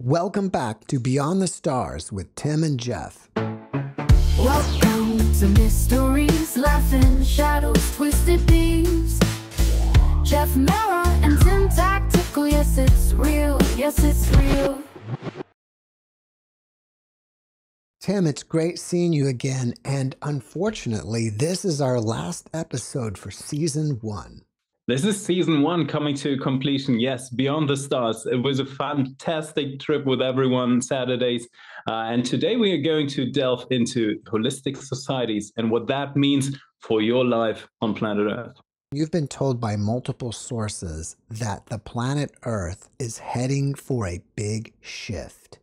Welcome back to Beyond the Stars with Tim and Jeff. Welcome to mysteries, laughing shadows, twisted beams. JeffMara and Tim Tactical, yes it's real, yes it's real. Tim, it's great seeing you again, and unfortunately, this is our last episode for Season 1. This is Season 1 coming to completion. Yes, Beyond the Stars. It was a fantastic trip with everyone Saturdays. And today we are going to delve into holistic societies and what that means for your life on planet Earth. You've been told by multiple sources that the planet Earth is heading for a big shift.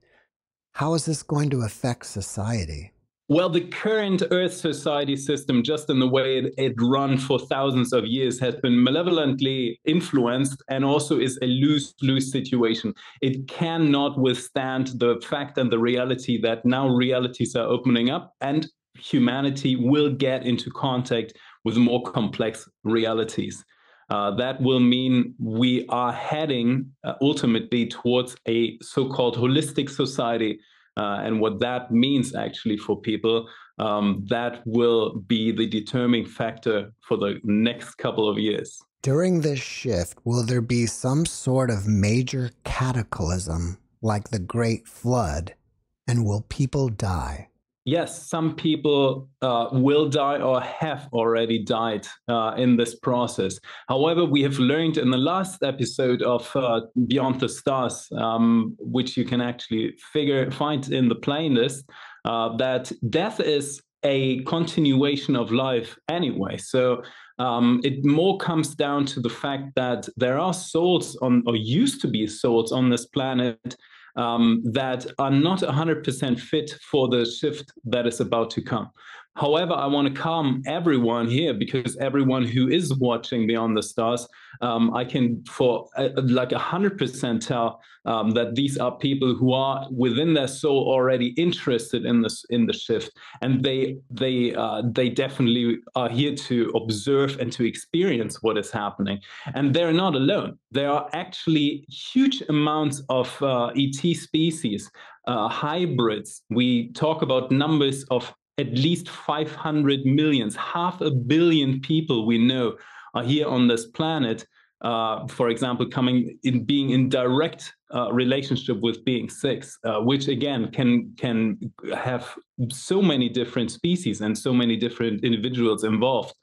How is this going to affect society? Well, the current Earth society system, just in the way it run for thousands of years, has been malevolently influenced and also is a lose-lose situation. It cannot withstand the fact and the reality that now realities are opening up and humanity will get into contact with more complex realities. That will mean we are heading ultimately towards a so-called holistic society. And what that means actually for people, that will be the determining factor for the next couple of years. During this shift, will there be some sort of major cataclysm like the Great Flood, and will people die? Yes, some people will die or have already died in this process. However, we have learned in the last episode of Beyond the Stars, which you can actually find in the playlist, that death is a continuation of life anyway. So it more comes down to the fact that there are souls on, or used to be souls on this planet, that are not 100% fit for the shift that is about to come. However, I want to calm everyone here, because everyone who is watching Beyond the Stars, I can for like 100% tell that these are people who are within their soul already interested in the shift, and they definitely are here to observe and to experience what is happening. And they're not alone. There are actually huge amounts of ET species, hybrids. We talk about numbers of at least 500 million, 500 million people we know are here on this planet, for example, being in direct relationship with being six, which again can have so many different species and so many different individuals involved.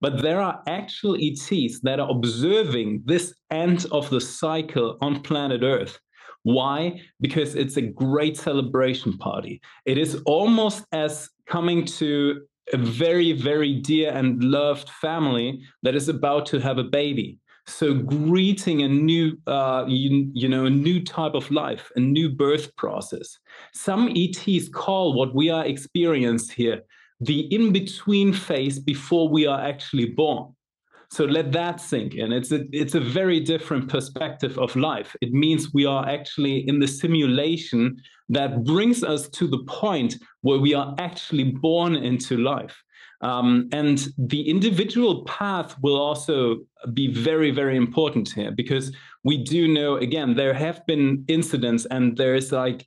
But there are actual ETs that are observing this end of the cycle on planet Earth. Why? Because it's a great celebration party. It is almost as coming to a very, very dear and loved family that is about to have a baby. So greeting a new, a new type of life, a new birth process. Some ETs call what we are experiencing here the in-between phase before we are actually born. So let that sink in. It's a very different perspective of life. It means we are actually in the simulation that brings us to the point where we are actually born into life. And the individual path will also be very, very important here, because we do know, again, there have been incidents and there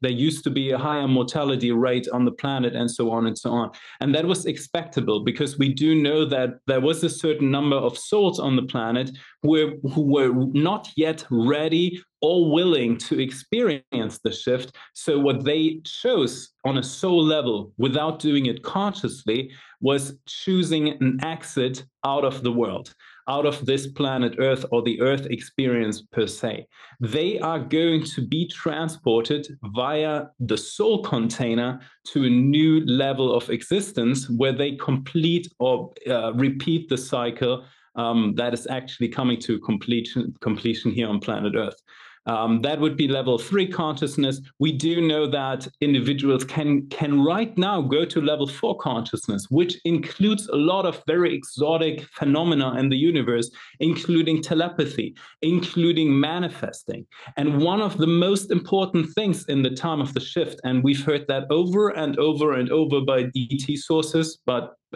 used to be a higher mortality rate on the planet and so on and so on. And that was expectable, because we do know that there was a certain number of souls on the planet who were not yet ready or willing to experience the shift. So what they chose on a soul level, without doing it consciously, was choosing an exit out of the world, out of this planet Earth, or the Earth experience per se. They are going to be transported via the soul container to a new level of existence, where they complete or repeat the cycle that is actually coming to completion here on planet Earth. That would be level 3 consciousness. We do know that individuals can right now go to level 4 consciousness, which includes a lot of very exotic phenomena in the universe, including telepathy, including manifesting. And one of the most important things in the time of the shift, and we've heard that over and over and over by ET sources,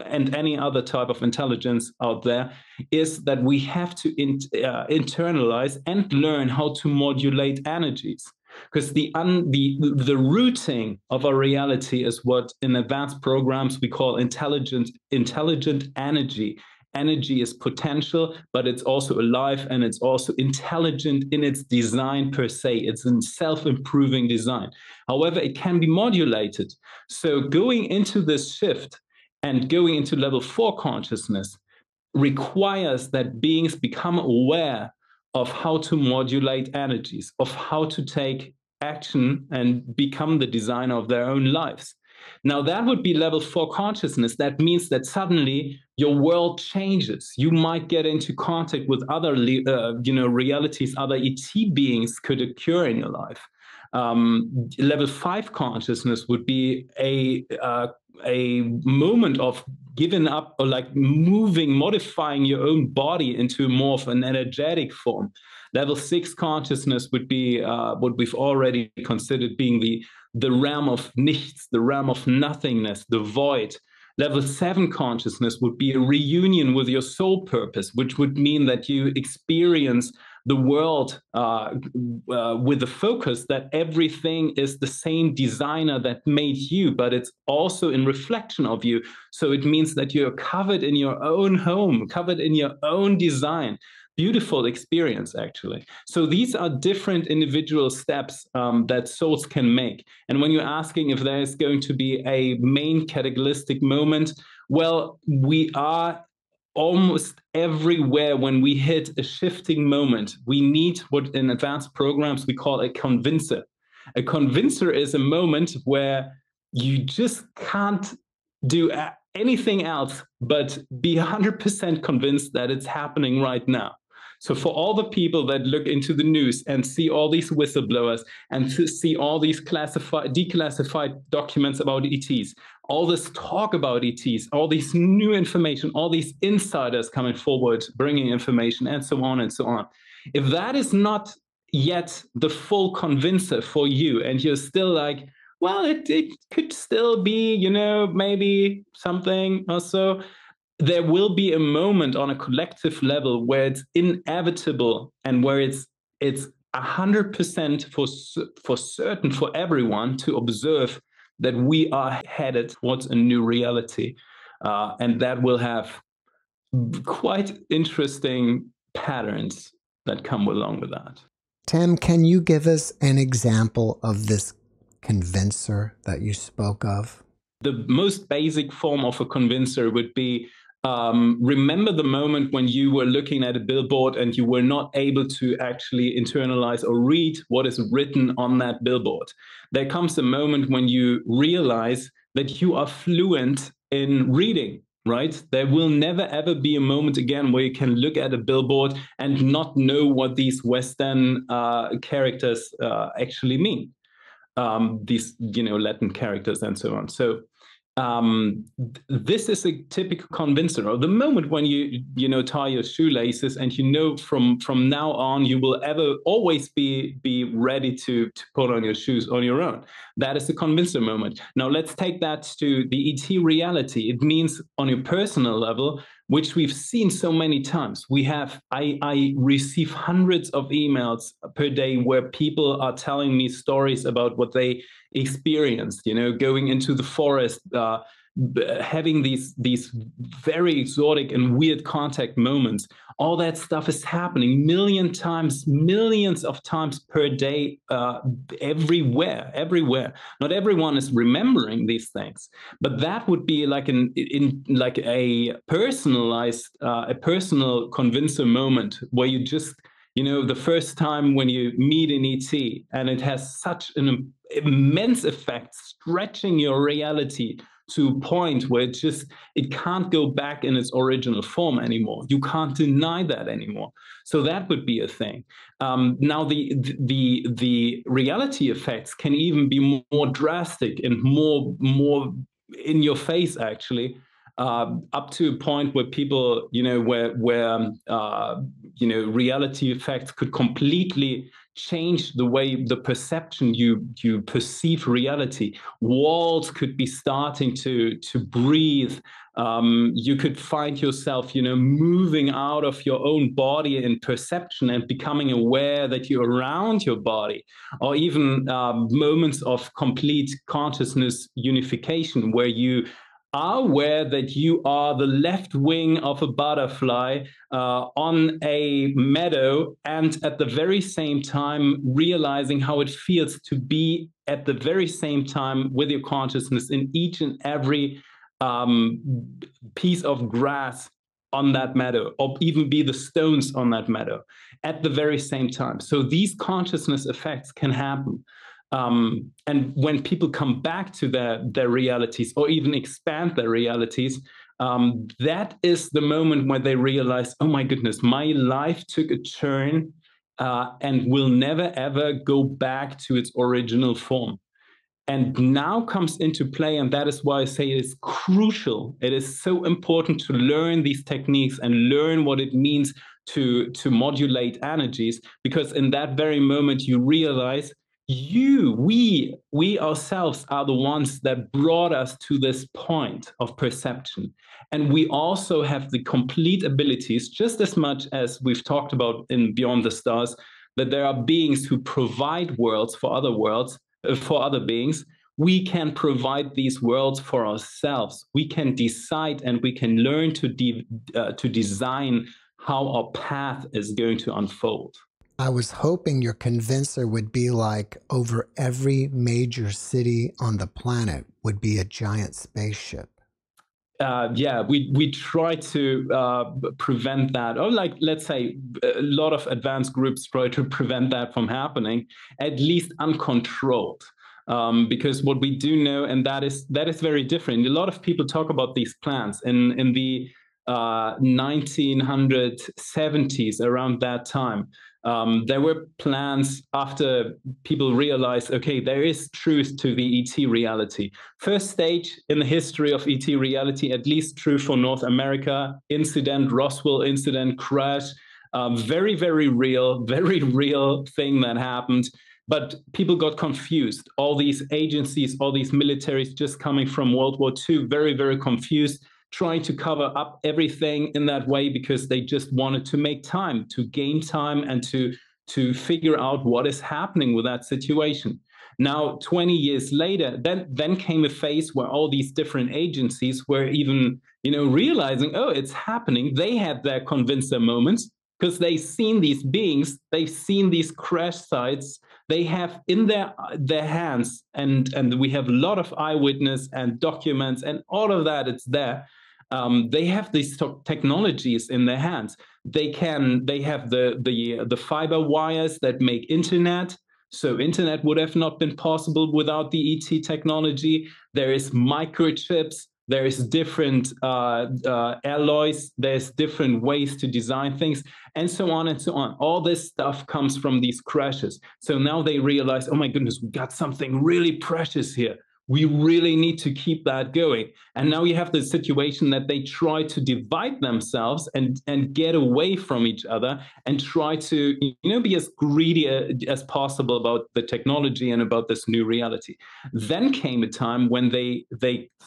and any other type of intelligence out there, is that we have to internalize and learn how to modulate energies. because the routing of our reality is what in advanced programs we call intelligent energy. Energy is potential, but it's also alive, and it's also intelligent in its design per se. It's a self-improving design. However, it can be modulated. So going into this shift and going into level 4 consciousness requires that beings become aware of how to modulate energies, of how to take action and become the designer of their own lives. Now, that would be level 4 consciousness. That means that suddenly your world changes. You might get into contact with other, realities, other ET beings could occur in your life. Level 5 consciousness would be a moment of giving up, or like moving, modifying your own body into more of an energetic form. Level 6 consciousness would be what we've already considered being the realm of nichts, the realm of nothingness, the void. Level 7 consciousness would be a reunion with your soul purpose, which would mean that you experience the world with the focus that everything is the same designer that made you, but it's also in reflection of you. So it means that you're covered in your own home, covered in your own design. Beautiful experience, actually. So these are different individual steps that souls can make. And when you're asking if there is going to be a main catalytic moment, well, we are almost everywhere when we hit a shifting moment. We need what in advanced programs we call a convincer. A convincer is a moment where you just can't do anything else but be 100% convinced that it's happening right now. So for all the people that look into the news and see all these whistleblowers and to see all these declassified documents about ETs, all this talk about ETs, all these new information, all these insiders coming forward, bringing information, and so on and so on. If that is not yet the full convincer for you, and you're still like, well, it could still be, maybe something or so, there will be a moment on a collective level where it's inevitable and where it's 100% for certain for everyone to observe that we are headed towards a new reality. And that will have quite interesting patterns that come along with that. Tim, can you give us an example of this convincer that you spoke of? The most basic form of a convincer would be remember the moment when you were looking at a billboard and you were not able to actually internalize or read what is written on that billboard. There comes a moment when you realize that you are fluent in reading, right? There will never, ever be a moment again where you can look at a billboard and not know what these Western characters actually mean. These, Latin characters and so on. So this is a typical convincer, or the moment when you tie your shoelaces and from now on you will always be ready to put on your shoes on your own. That is the convincer moment. Now let's take that to the ET reality. It means on your personal level, which we've seen so many times. I receive hundreds of emails per day where people are telling me stories about what they experienced, going into the forest, having these very exotic and weird contact moments. All that stuff is happening millions of times per day, everywhere. Not everyone is remembering these things, but that would be like a personalized, a personal convincer moment where you just, the first time when you meet an ET and it has such an immense effect, stretching your reality to a point where it can't go back in its original form anymore. You can't deny that anymore. So that would be a thing. Now the reality effects can even be more drastic and more in your face, actually. Up to a point where people, where reality effects could completely change the way, the perception you perceive reality. Walls could be starting to breathe. You could find yourself, moving out of your own body in perception and becoming aware that you're around your body, or even moments of complete consciousness unification where you are aware that you are the left wing of a butterfly on a meadow, and at the very same time realizing how it feels to be at the very same time with your consciousness in each and every piece of grass on that meadow, or even be the stones on that meadow at the very same time. So these consciousness effects can happen. And when people come back to their realities, or even expand their realities, that is the moment when they realize, oh my goodness, my life took a turn and will never ever go back to its original form. And now comes into play, and that is why I say it is crucial. It is so important to learn these techniques and learn what it means to modulate energies, because in that very moment you realize we ourselves are the ones that brought us to this point of perception. And we also have the complete abilities, just as much as we've talked about in Beyond the Stars, that there are beings who provide worlds, for other beings. We can provide these worlds for ourselves. We can decide, and we can learn to design how our path is going to unfold. I was hoping your convincer would be like over every major city on the planet would be a giant spaceship. Yeah, we try to prevent that. Or like, let's say, a lot of advanced groups try to prevent that from happening, at least uncontrolled. Because what we do know, and that is very different. A lot of people talk about these plans in the 1970s, around that time. There were plans after people realized, okay, there is truth to the ET reality. First stage in the history of ET reality, at least true for North America, incident, Roswell incident, crash, very, very real thing that happened. But people got confused. All these agencies, all these militaries just coming from World War II, very, very confused, trying to cover up everything in that way because they just wanted to make time, to gain time, and to figure out what is happening with that situation. Now, 20 years later, then came a phase where all these different agencies were even, realizing, oh, it's happening. They had their convincer moments because they've seen these beings, they've seen these crash sites, they have in their hands, and we have a lot of eyewitness and documents and all of that, it's there. They have these technologies in their hands. They have the fiber wires that make internet. So internet would have not been possible without the ET technology. There is microchips. There is different alloys. There's different ways to design things, and so on and so on. All this stuff comes from these crashes. So now they realize, oh my goodness, we got something really precious here. We really need to keep that going. And now you have the situation that they try to divide themselves and get away from each other and try to, be as greedy as possible about the technology and about this new reality. Then came a time when they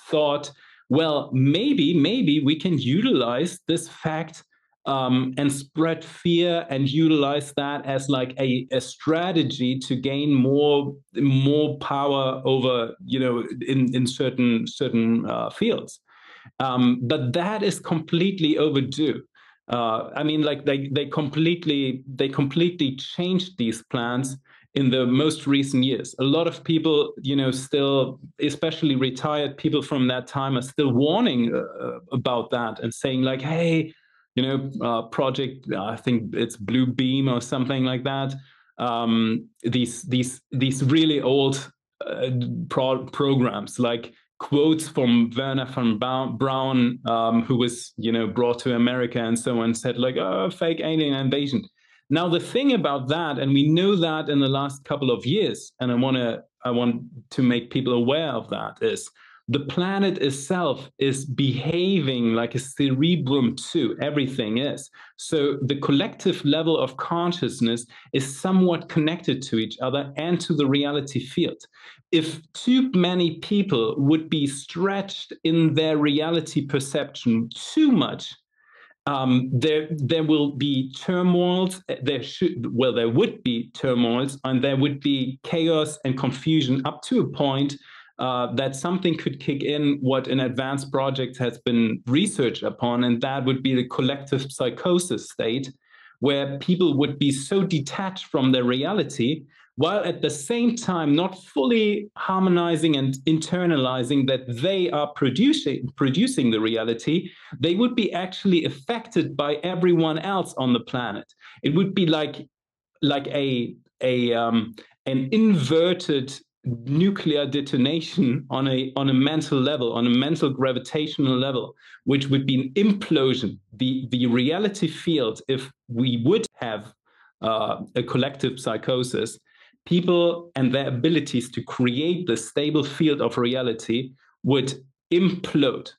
thought, well, maybe we can utilize this fact and spread fear and utilize that as like a strategy to gain more power over, in certain fields. But that is completely overdue. I mean, like they completely changed these plans in the most recent years. A lot of people, still, especially retired people from that time, are still warning about that and saying like, hey, project, I think it's Blue Beam or something like that. These really old programs, like quotes from Werner von Braun, who was, brought to America and so on, said like, oh, fake alien invasion. Now, the thing about that, and we know that in the last couple of years, and I want to make people aware of that, is the planet itself is behaving like a cerebrum too. Everything is. So the collective level of consciousness is somewhat connected to each other and to the reality field. If too many people would be stretched in their reality perception too much, there will be turmoils. There would be turmoils, and there would be chaos and confusion up to a point that something could kick in. What an advanced project has been researched upon, and that would be the collective psychosis state, where people would be so detached from their reality, while at the same time not fully harmonizing and internalizing that they are producing the reality. They would be actually affected by everyone else on the planet. It would be like an inverted nuclear detonation on a mental level, on a mental gravitational level, which would be an implosion. The reality field, if we would have a collective psychosis, people and their abilities to create the stable field of reality would implode.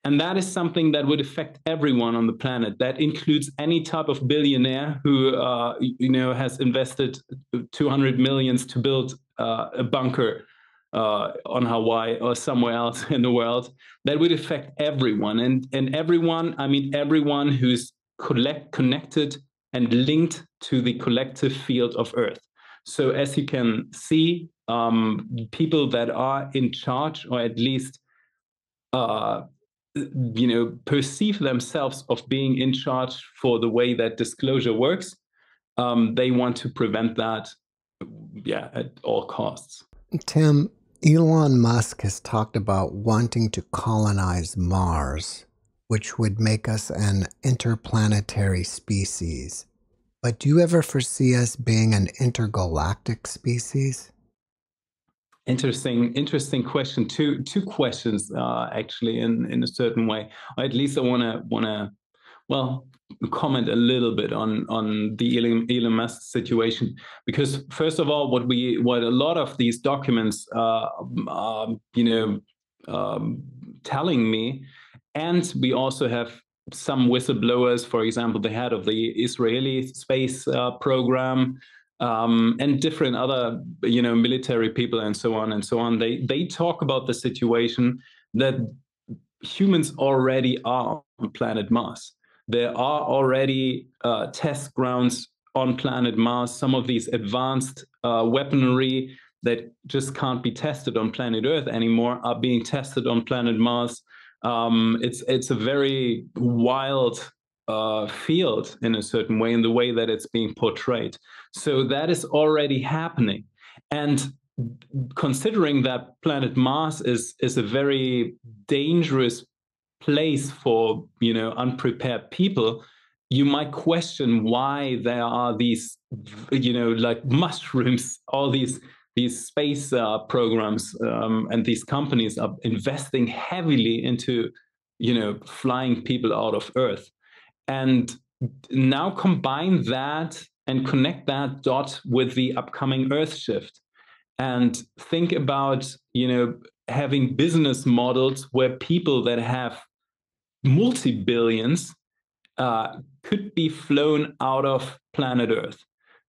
And that is something that would affect everyone on the planet. That includes any type of billionaire who, has invested 200 millions to build a bunker on Hawaii or somewhere else in the world. That would affect everyone, and everyone. I mean, everyone who's connected and linked to the collective field of Earth. So, as you can see, people that are in charge, or at least perceive themselves of being in charge for the way that disclosure works, they want to prevent that, at all costs. Tim, Elon Musk has talked about wanting to colonize Mars, which would make us an interplanetary species. But do you ever foresee us being an intergalactic species? Interesting question. Two questions actually in a certain way. Or at least I want to comment a little bit on the Elon Musk situation, because first of all, what a lot of these documents telling me, and we also have some whistleblowers, for example, the head of the Israeli space program, and different other, military people and so on and so on. They talk about the situation that humans already are on planet Mars. There are already test grounds on planet Mars. Some of these advanced weaponry that just can't be tested on planet Earth anymore are being tested on planet Mars. It's a very wild field in a certain way, in the way that it's being portrayed. So that is already happening. And considering that planet Mars is a very dangerous place for, unprepared people, you might question why there are these, like mushrooms, all these space programs, and these companies are investing heavily into, flying people out of Earth. And now combine that and connect that dot with the upcoming Earth shift, and think about, having business models where people that have multi-billions could be flown out of planet Earth.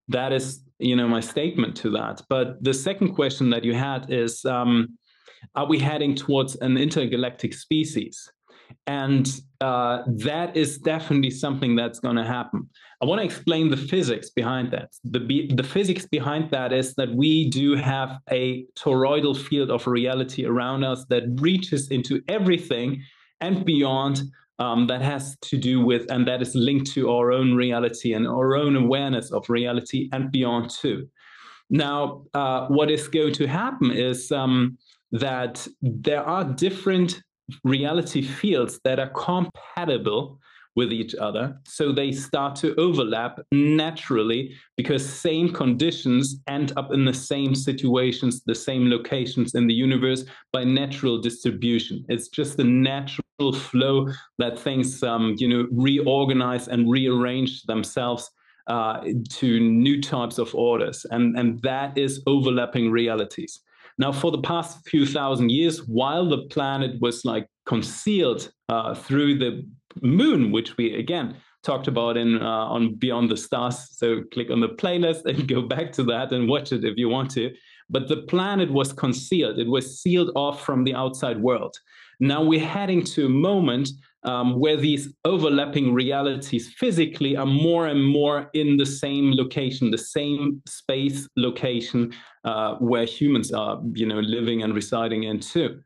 That is, my statement to that. But the second question that you had is, are we heading towards an intergalactic species? And that is definitely something that's going to happen. I want to explain the physics behind that. The physics behind that is that we do have a toroidal field of reality around us that reaches into everything and beyond, that has to do with, and that is linked to our own reality and our own awareness of reality and beyond too. Now, what is going to happen is that there are different reality fields that are compatible with each other. So they start to overlap naturally, because same conditions end up in the same situations, the same locations in the universe by natural distribution. It's just a natural flow that things, reorganize and rearrange themselves to new types of orders. And that is overlapping realities. Now, for the past few thousand years, while the planet was like concealed through the moon, which we again talked about in on Beyond the Stars. So click on the playlist and go back to that and watch it if you want to. But the planet was concealed. It was sealed off from the outside world. Now we're heading to a moment where these overlapping realities physically are more and more in the same location, the same space location where humans are, living and residing in too.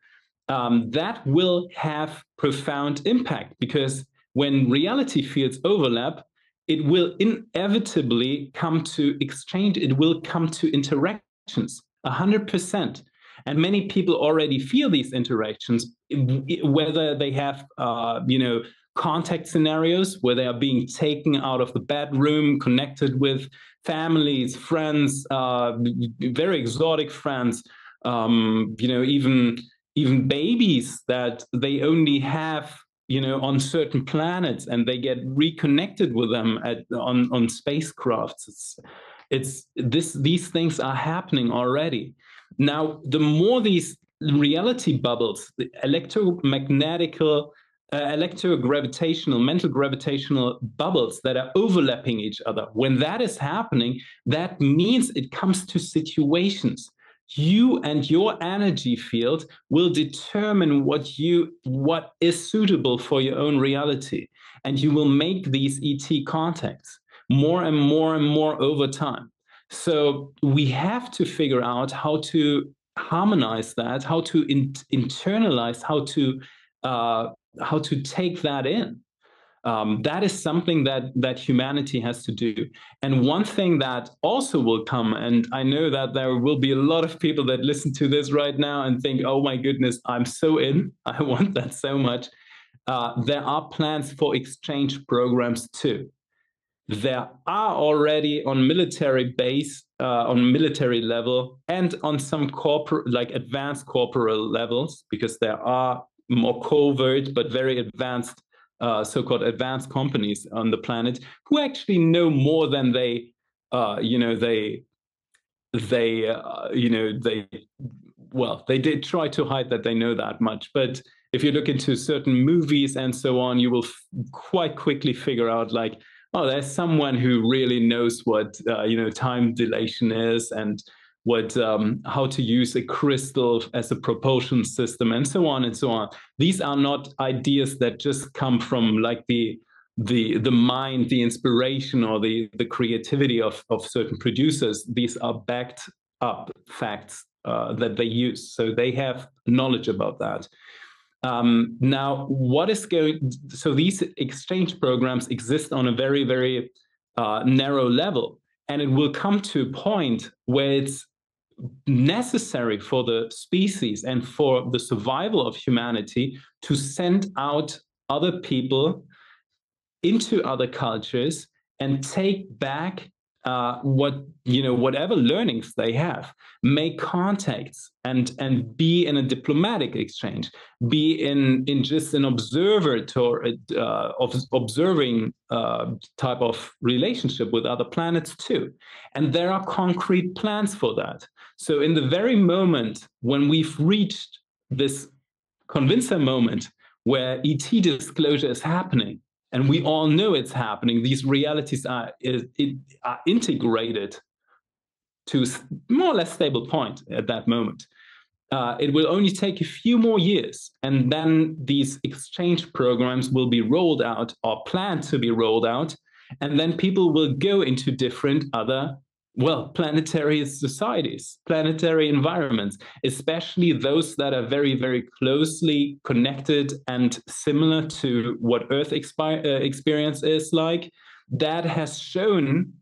That will have profound impact, because when reality fields overlap, it will inevitably come to exchange. It will come to interactions, 100%. And many people already feel these interactions, whether they have, contact scenarios where they are being taken out of the bedroom, connected with families, friends, very exotic friends, even babies that they only have, on certain planets, and they get reconnected with them on spacecrafts. These things are happening already. Now, the more these reality bubbles, the electromagnetical, electrogravitational, mental gravitational bubbles that are overlapping each other, when that is happening, that means it comes to situations. You and your energy field will determine what is suitable for your own reality. And you will make these ET contacts more and more and more over time. So we have to figure out how to harmonize that, how to internalize, how to take that in. That is something that humanity has to do. And one thing that also will come, and I know that there will be a lot of people that listen to this right now and think, oh my goodness, I'm so in, I want that so much. There are plans for exchange programs too. There are already on military base, on military level, and on some corporate, like advanced corporal levels, because there are more covert but very advanced so-called advanced companies on the planet who actually know more than they did try to hide that they know that much. But if you look into certain movies and so on, you will quite quickly figure out, like, oh, there's someone who really knows what time dilation is, and what how to use a crystal as a propulsion system, and so on and so on. These are not ideas that just come from like the mind, the inspiration, or the creativity of certain producers. These are backed up facts that they use, so they have knowledge about that. Now, so these exchange programs exist on a very, very narrow level, and it will come to a point where it's necessary for the species and for the survival of humanity to send out other people into other cultures and take back whatever learnings they have, make contacts, and be in a diplomatic exchange, be in just an observing type of relationship with other planets too. And there are concrete plans for that. So in the very moment when we've reached this convincer moment where ET disclosure is happening, and we all know it's happening, these realities are integrated to a more or less stable point at that moment. It will only take a few more years, and then these exchange programs will be rolled out, or planned to be rolled out, and then people will go into different other, planetary societies, planetary environments, especially those that are very, very closely connected and similar to what Earth experience is like. That has shown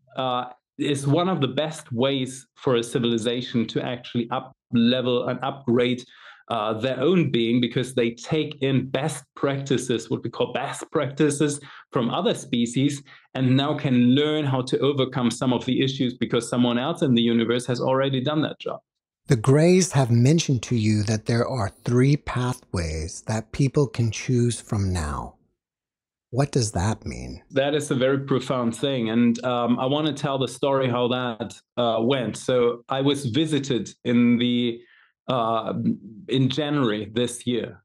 is one of the best ways for a civilization to actually up-level and upgrade their own being, because they take in best practices, what we call best practices from other species, and now can learn how to overcome some of the issues because someone else in the universe has already done that job. The Greys have mentioned to you that there are 3 pathways that people can choose from now. What does that mean? That is a very profound thing. And I want to tell the story how that went. So I was visited in the in January this year.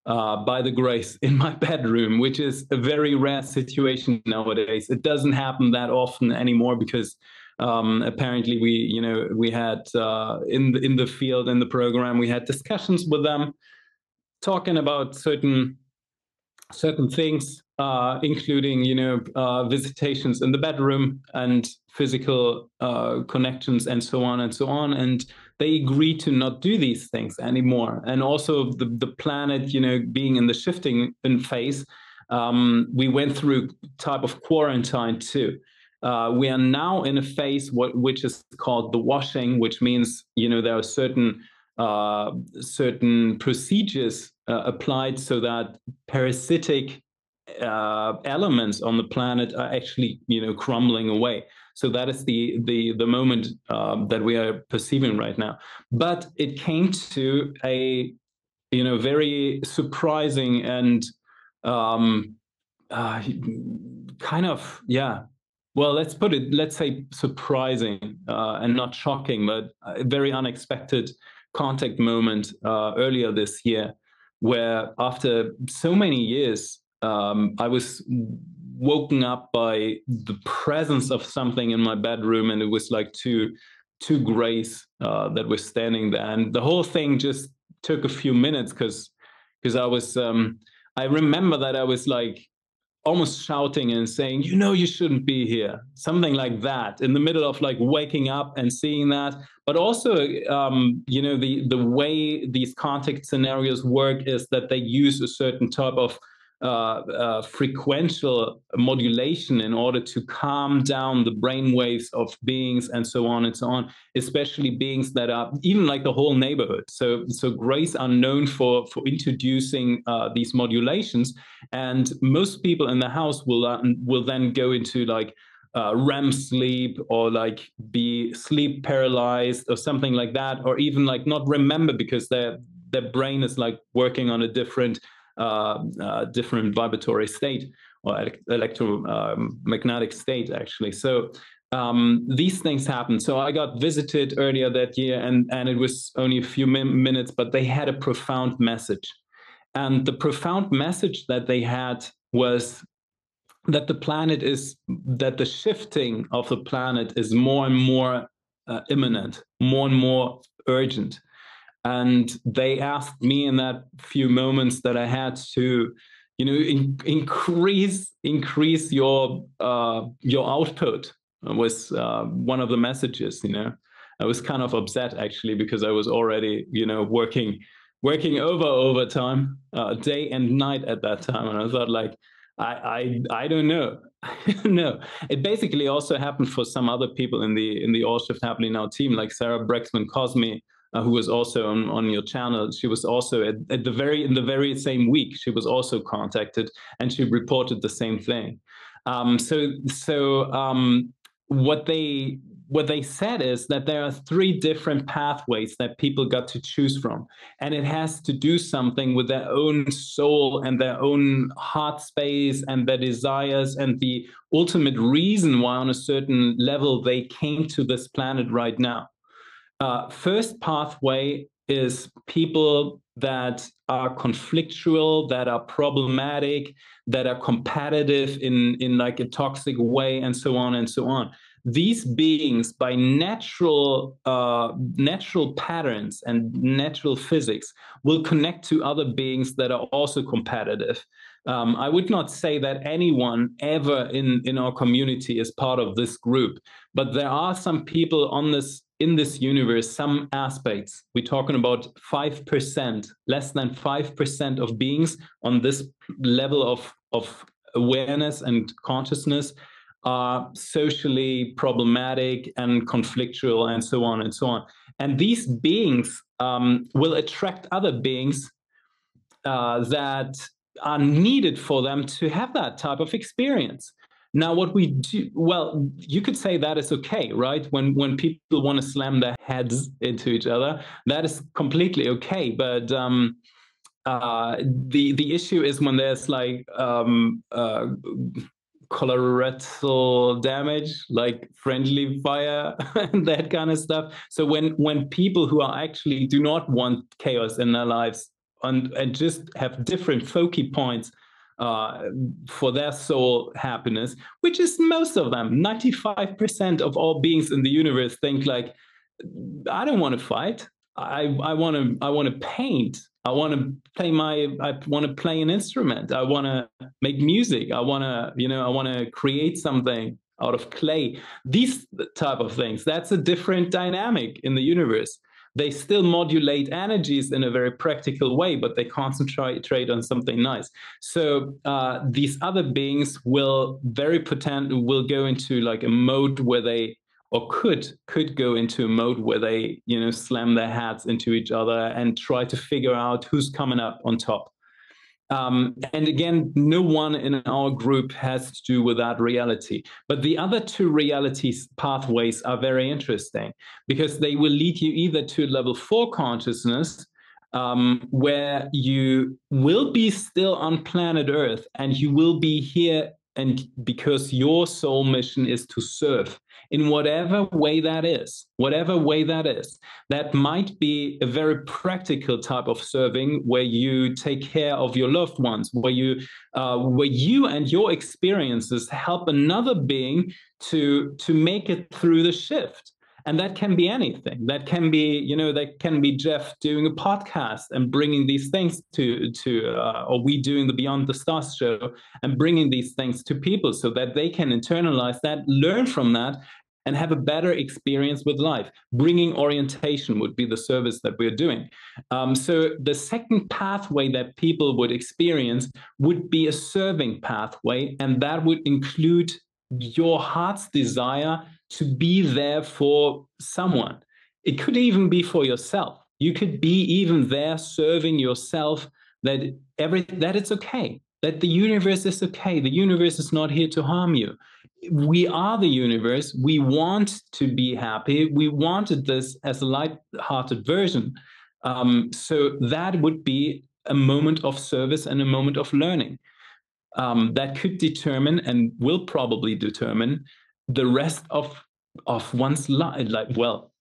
By the grace in my bedroom, which is a very rare situation nowadays. It doesn't happen that often anymore because apparently we had in the field, in the program, we had discussions with them talking about certain things, including visitations in the bedroom and physical connections and so on and so on. And they agreed to not do these things anymore. And also the planet, being in the shifting phase, we went through type of quarantine too. We are now in a phase which is called the washing, which means there are certain procedures applied so that parasitic elements on the planet are actually crumbling away. So that is the moment that we are perceiving right now. But it came to a very surprising and kind of, yeah, well, let's say surprising and not shocking, but a very unexpected contact moment earlier this year, where after so many years, I was woken up by the presence of something in my bedroom, and it was like two grays that were standing there, and the whole thing just took a few minutes because I was I remember that I was like almost shouting and saying, you shouldn't be here, something like that, in the middle of like waking up and seeing that. But also, the way these contact scenarios work is that they use a certain type of frequential modulation in order to calm down the brain waves of beings and so on and so on, especially beings that are even like the whole neighborhood. So grays are known for introducing these modulations, and most people in the house will then go into like REM sleep, or like be sleep paralyzed or something like that, or even like not remember because their brain is like working on a different vibratory state or electromagnetic state, actually. So these things happen. So I got visited earlier that year, and it was only a few minutes, but they had a profound message. And the profound message that they had was that the shifting of the planet is more and more imminent, more and more urgent. And they asked me in that few moments that I had to, increase your output. Was one of the messages. I was kind of upset actually, because I was already, working overtime, day and night at that time, and I thought like, I don't know. No, it basically also happened for some other people in the All Shift Happening Now team, like Sarah Brexman Cosme, who was also on your channel. She was also in the very same week. She was also contacted, and she reported the same thing. What they said is that there are 3 different pathways that people got to choose from, and it has to do something with their own soul and their own heart space and their desires and the ultimate reason why on a certain level they came to this planet right now. First pathway is people that are conflictual, that are problematic, that are competitive in like a toxic way, and so on and so on. These beings, by natural patterns and natural physics, will connect to other beings that are also competitive. I would not say that anyone ever in our community is part of this group, but there are some people in this universe, some aspects. We're talking about 5%, less than 5% of beings on this level of awareness and consciousness are socially problematic and conflictual, and so on and so on. And these beings will attract other beings that are needed for them to have that type of experience. Now, what we do, well, you could say that is okay, right? When people want to slam their heads into each other, that is completely okay. But the issue is when there's like collateral damage, like friendly fire and that kind of stuff. So when people who are actually do not want chaos in their lives and just have different foci points for their soul happiness, which is most of them, 95% of all beings in the universe think like, I don't want to fight. I want to paint. I want to play an instrument. I want to make music. I want to create something out of clay. These type of things. That's a different dynamic in the universe. They still modulate energies in a very practical way, but they concentrate on something nice. So these other beings will will go into like a mode where they or could go into a mode where they slam their heads into each other and try to figure out who's coming up on top. And again, no one in our group has to do with that reality. But the other two realities pathways are very interesting because they will lead you either to level 4 consciousness, where you will be still on planet Earth and you will be here, and because your soul mission is to serve in whatever way that is, that might be a very practical type of serving where you take care of your loved ones, where you and your experiences help another being to make it through the shift. And that can be anything. That can be Jeff doing a podcast and bringing these things or we doing the Beyond the Stars show and bringing these things to people so that they can internalize that, learn from that, and have a better experience with life. Bringing orientation would be the service that we're doing. So the second pathway that people would experience would be a serving pathway, and that would include your heart's desire to be there for someone. It could even be for yourself. You could be even there serving yourself, that it's okay, that the universe is okay. The universe is not here to harm you. We are the universe. We want to be happy. We wanted this as a light-hearted version. So that would be a moment of service and a moment of learning. That could determine and will probably determine the rest of one's life. Like, well,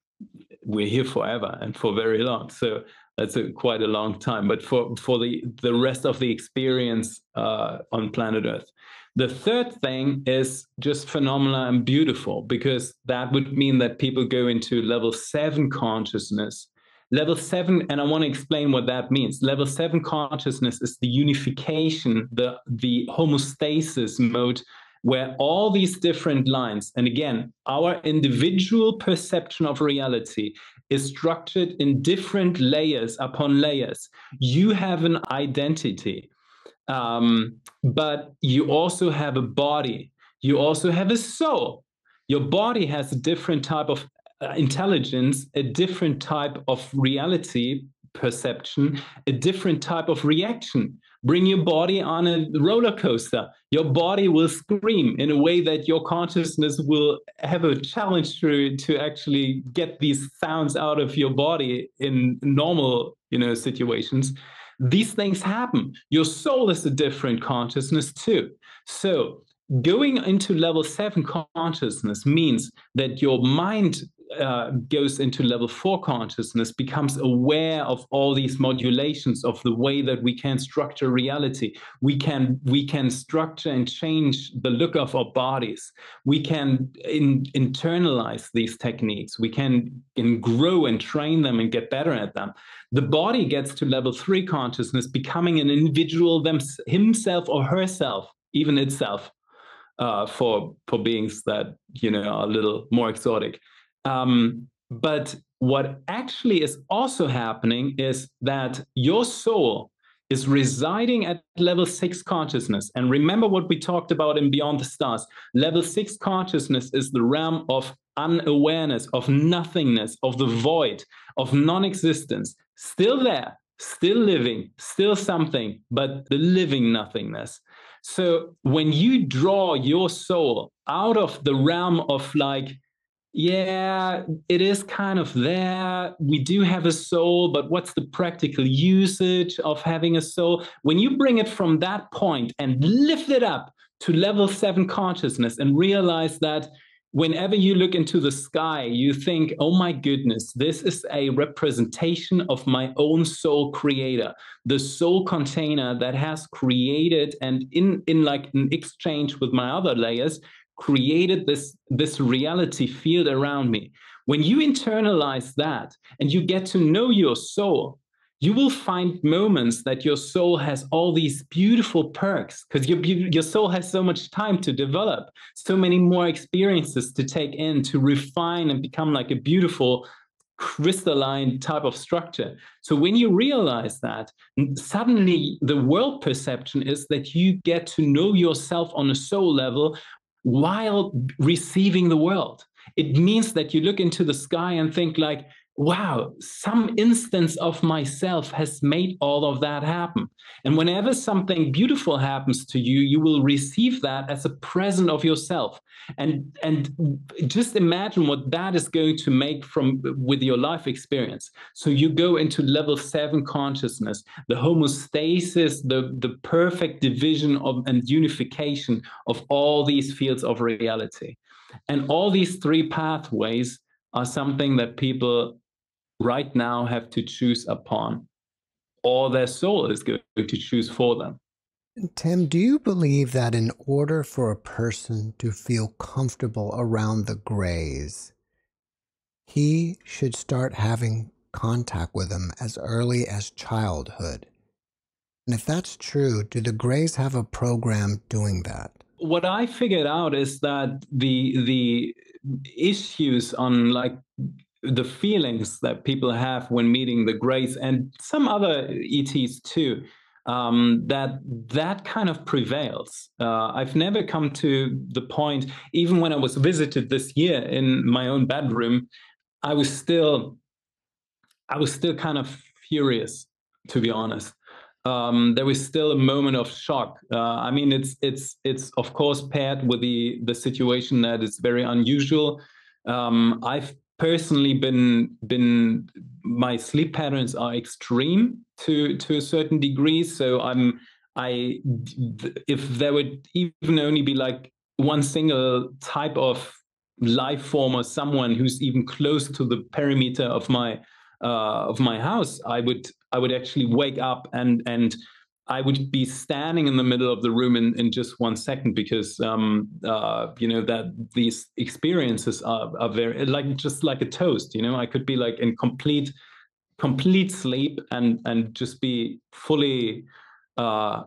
we're here forever and for very long, so that's quite a long time. But for the rest of the experience on planet Earth. The third thing is just phenomenal and beautiful, because that would mean that people go into level 7 consciousness. Level 7, and I want to explain what that means. Level 7 consciousness is the unification, the homeostasis mode, where all these different lines, and again, our individual perception of reality is structured in different layers upon layers. You have an identity, but you also have a body. You also have a soul. Your body has a different type of intelligence, a different type of reality perception, a different type of reaction. Bring your body on a roller coaster. Your body will scream in a way that your consciousness will have a challenge to actually get these sounds out of your body in normal, situations. These things happen. Your soul is a different consciousness too. So going into level 7 consciousness means that your mind goes into level 4 consciousness, becomes aware of all these modulations of the way that we can structure reality. We can structure and change the look of our bodies. We can internalize these techniques. We can grow and train them and get better at them. The body gets to level 3 consciousness, becoming an individual, himself or herself, even itself, for beings that are a little more exotic. But what actually is also happening is that your soul is residing at level 6 consciousness. And remember what we talked about in Beyond the Stars. Level 6 consciousness is the realm of unawareness, of nothingness, of the void, of non-existence. Still there, still living, still something, but the living nothingness. So when you draw your soul out of the realm of like, yeah, it is kind of there. We do have a soul, but what's the practical usage of having a soul? When you bring it from that point and lift it up to level 7 consciousness and realize that whenever you look into the sky, you think, oh my goodness, this is a representation of my own soul creator, the soul container that has created and in like an exchange with my other layers, created this reality field around me. When you internalize that and you get to know your soul, you will find moments that your soul has all these beautiful perks because your soul has so much time to develop, so many more experiences to take in, to refine and become like a beautiful crystalline type of structure. So when you realize that, suddenly the world perception is that you get to know yourself on a soul level while receiving the world. It means that you look into the sky and think like, wow, some instance of myself has made all of that happen. And whenever something beautiful happens to you, you will receive that as a present of yourself. And just imagine what that is going to make from with your life experience. So you go into level 7 consciousness, the homeostasis, the perfect division of and unification of all these fields of reality. And all these 3 pathways are something that people right now have to choose upon, or their soul is going to choose for them. Tim, do you believe that in order for a person to feel comfortable around the grays, he should start having contact with them as early as childhood? And if that's true, do the grays have a program doing that? What I figured out is that the issues on like the feelings that people have when meeting the grays and some other ETs too, that kind of prevails. I've never come to the point, even when I was visited this year in my own bedroom, I was still kind of furious, to be honest. There was still a moment of shock. I mean, it's of course paired with the situation that is very unusual. I've personally been my sleep patterns are extreme to a certain degree. So if there would even only be like one single type of life form or someone who's even close to the perimeter of my house, I would actually wake up and I would be standing in the middle of the room in just 1 second because that these experiences are very like just like a toast. I could be like in complete sleep and just be fully fight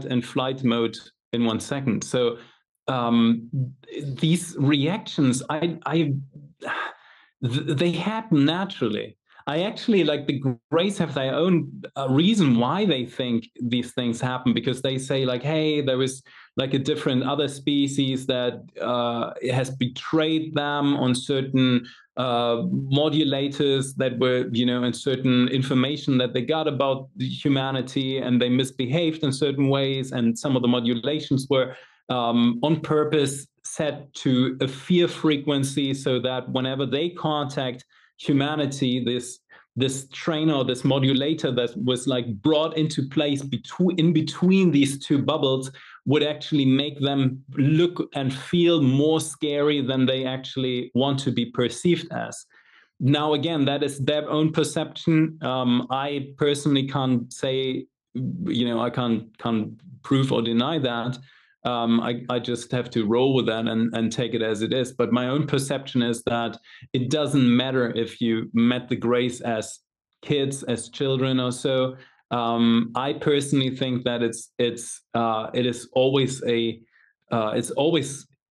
and flight mode in 1 second. So these reactions, they happen naturally. I actually like the Greys have their own reason why they think these things happen, because they say like, hey, there was like a different other species that has betrayed them on certain modulators that were, and certain information that they got about humanity, and they misbehaved in certain ways, and some of the modulations were on purpose set to a fear frequency so that whenever they contact humanity, this trainer, this modulator that was like brought into place in between these two bubbles would actually make them look and feel more scary than they actually want to be perceived as. Now, again, that is their own perception. I personally can't say, I can't prove or deny that. I just have to roll with that and take it as it is. But my own perception is that it doesn't matter if you met the Greys as kids, as children or so. I personally think that it is always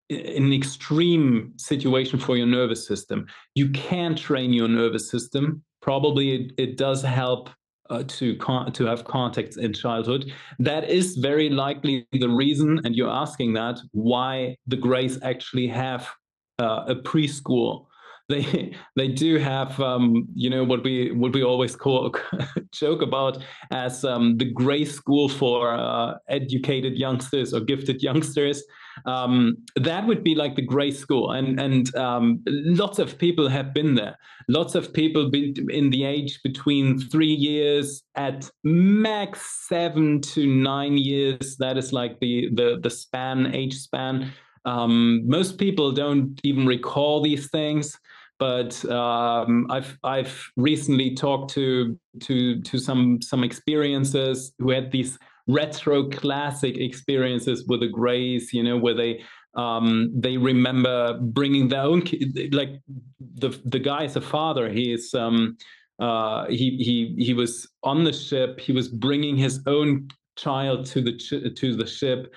an extreme situation for your nervous system. You can train your nervous system. Probably it does help to have contacts in childhood. That is very likely the reason, and you're asking that, why the Greys actually have a preschool they do have what we always call joke about as the gray school for educated youngsters or gifted youngsters. That would be like the gray school, and lots of people have been there. Lots of people in the age between 3 years at max 7 to 9 years. That is like the age span. Most people don't even recall these things, but I've recently talked to some experiences who had these retro classic experiences with the Greys, where they remember bringing their own like the guy is a father. He is he was on the ship. He was bringing his own child to the ship.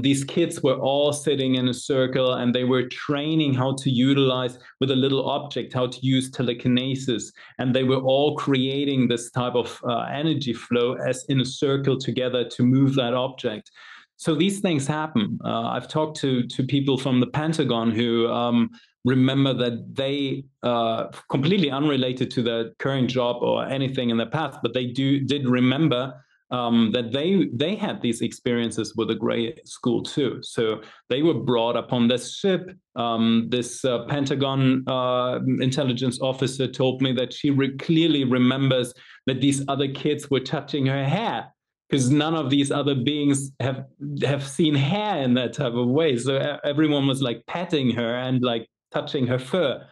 These kids were all sitting in a circle, and they were training how to utilize with a little object, how to use telekinesis, and they were all creating this type of energy flow as in a circle together to move that object. So these things happen. I've talked to people from the Pentagon who remember that they, completely unrelated to their current job or anything in the past, but they did remember that they had these experiences with the Gray School too. So they were brought up on this ship. This Pentagon intelligence officer told me that she clearly remembers that these other kids were touching her hair, because none of these other beings have seen hair in that type of way. So everyone was like petting her and like touching her fur.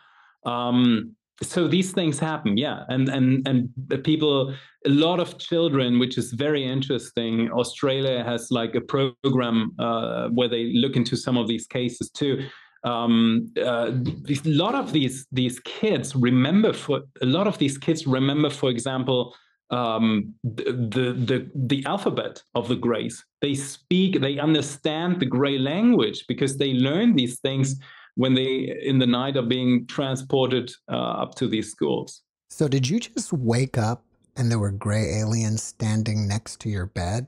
So these things happen, yeah, and people, a lot of children, which is very interesting. Australia has like a program where they look into some of these cases too. A lot of these kids remember. For a lot of these kids remember, for example, the alphabet of the Greys. They understand the Grey language because they learn these things when they, in the night, are being transported up to these schools. So did you just wake up and there were gray aliens standing next to your bed?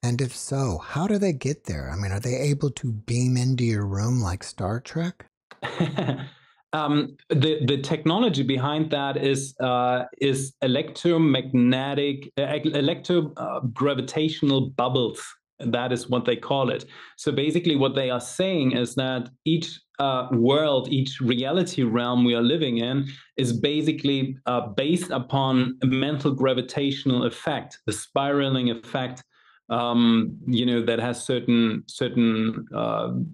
And if so, how do they get there? I mean, are they able to beam into your room like Star Trek? The technology behind that is electromagnetic, electrogravitational bubbles. That is what they call it. So basically what they are saying is that each world, each reality realm we are living in is basically based upon a mental gravitational effect, the spiraling effect, that has certain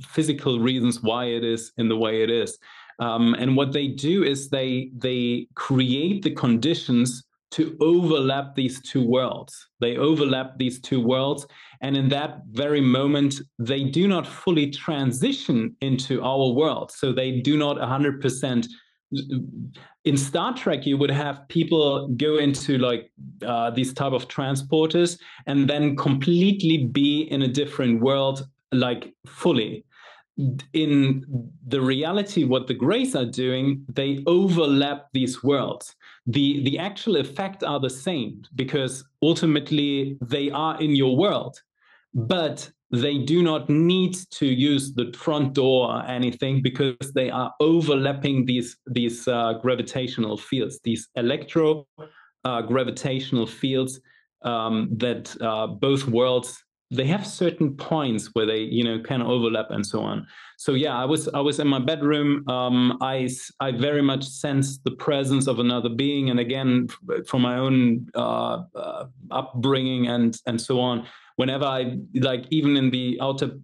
physical reasons why it is in the way it is. And what they do is they create the conditions to overlap these two worlds. They overlap these two worlds, and in that very moment, they do not fully transition into our world. So they do not 100%. In Star Trek, you would have people go into like these type of transporters and then completely be in a different world, like fully. In the reality, what the Greys are doing, they overlap these worlds. The actual effect are the same, because ultimately they are in your world, but they do not need to use the front door or anything, because they are overlapping these gravitational fields, these electro gravitational fields, that both worlds, they have certain points where they kind of overlap and so on. So yeah, I was in my bedroom. I very much sensed the presence of another being, and again, from my own upbringing and so on, whenever I, like, even in the outer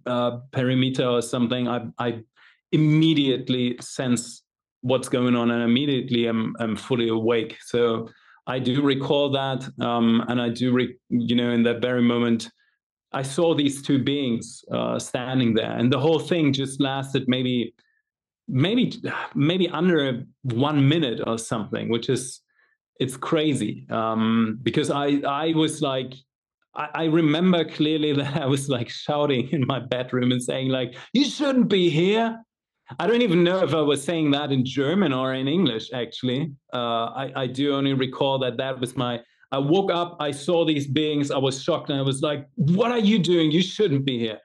perimeter or something, I immediately sense what's going on, and immediately I'm fully awake. So I do recall that, and I do in that very moment, I saw these two beings standing there, and the whole thing just lasted maybe under 1 minute or something, which is, it's crazy, because I was like, I remember clearly that I was like shouting in my bedroom and saying like, "You shouldn't be here." I don't even know if I was saying that in German or in English, actually. I do only recall that was my, I woke up, I saw these beings, I was shocked, and I was like, "What are you doing? You shouldn't be here."